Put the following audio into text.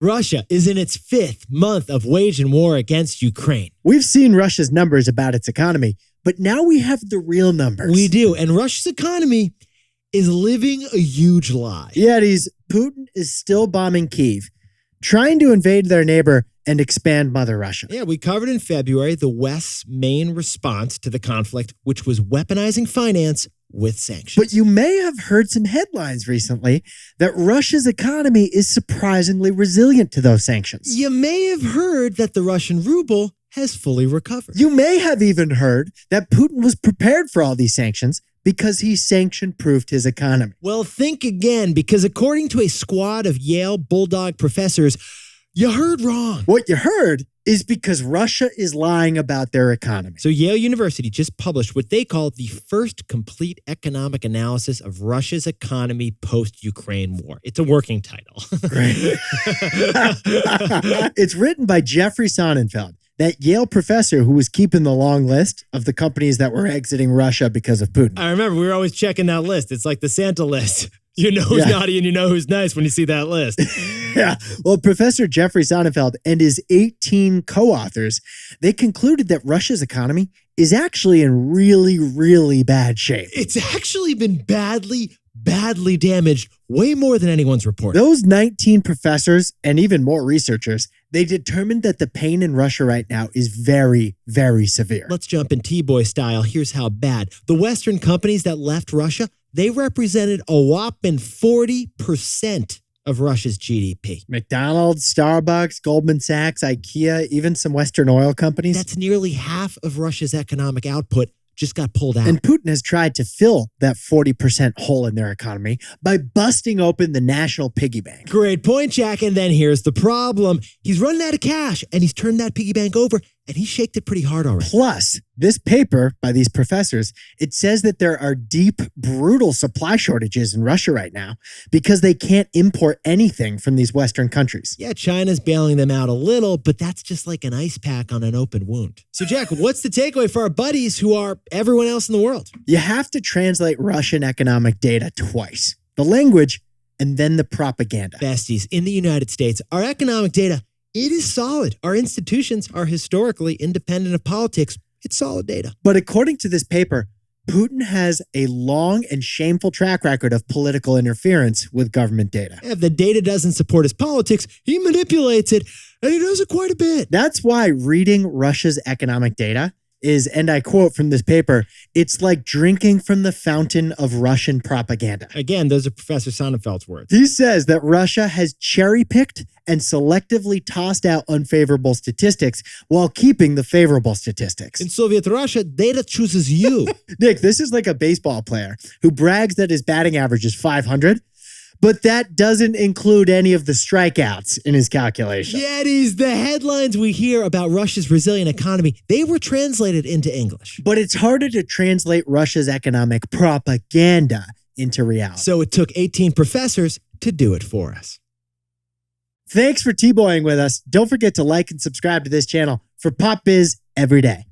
Russia is in its 5th month of waging war against Ukraine. We've seen Russia's numbers about its economy, but now we have the real numbers. We do, and Russia's economy is living a huge lie. Yet Putin is still bombing Kyiv, trying to invade their neighbor and expand Mother Russia. Yeah, we covered in February the West's main response to the conflict, which was weaponizing finance with sanctions. But you may have heard some headlines recently that Russia's economy is surprisingly resilient to those sanctions. You may have heard that the Russian ruble has fully recovered. You may have even heard that Putin was prepared for all these sanctions because he sanction-proofed his economy. Well, think again, because according to a squad of Yale Bulldog professors, you heard wrong. What you heard is because Russia is lying about their economy. So Yale University just published what they call the first complete economic analysis of Russia's economy post-Ukraine war. It's a working title. Right. It's written by Jeffrey Sonnenfeld, that Yale professor who was keeping the long list of the companies that were exiting Russia because of Putin. I remember we were always checking that list. It's like the Santa list. You know who's naughty and you know who's nice when you see that list. Yeah. Well, Professor Jeffrey Sonnenfeld and his 18 co-authors, they concluded that Russia's economy is actually in really, really bad shape. It's actually been badly damaged, way more than anyone's reported. Those 19 professors and even more researchers, they determined that the pain in Russia right now is very, very severe. Let's jump in T-Boy style. Here's how bad. The Western companies that left Russia, they represented a whopping 40% of Russia's GDP. McDonald's, Starbucks, Goldman Sachs, IKEA, even some Western oil companies. That's nearly half of Russia's economic output just got pulled out. And Putin has tried to fill that 40% hole in their economy by busting open the national piggy bank. Great point, Jack. And then here's the problem. He's running out of cash, and he's turned that piggy bank over, and he shaked it pretty hard already. Plus, this paper by these professors, it says that there are deep, brutal supply shortages in Russia right now because they can't import anything from these Western countries. Yeah, China's bailing them out a little, but that's just like an ice pack on an open wound. So, Jack, what's the takeaway for our buddies who are everyone else in the world? You have to translate Russian economic data twice. The language and then the propaganda. Besties, in the United States, our economic data, it is solid. Our institutions are historically independent of politics. It's solid data. But according to this paper, Putin has a long and shameful track record of political interference with government data. If the data doesn't support his politics, he manipulates it, and he does it quite a bit. That's why reading Russia's economic data is, and I quote from this paper, it's like drinking from the fountain of Russian propaganda. Again, those are Professor Sonnenfeld's words. He says that Russia has cherry-picked and selectively tossed out unfavorable statistics while keeping the favorable statistics. In Soviet Russia, data chooses you. Nick, this is like a baseball player who brags that his batting average is 500, but that doesn't include any of the strikeouts in his calculation. Yetis, the headlines we hear about Russia's resilient economy, they were translated into English. But it's harder to translate Russia's economic propaganda into reality. So it took 18 professors to do it for us. Thanks for T-boying with us. Don't forget to like and subscribe to this channel for Pop Biz every day.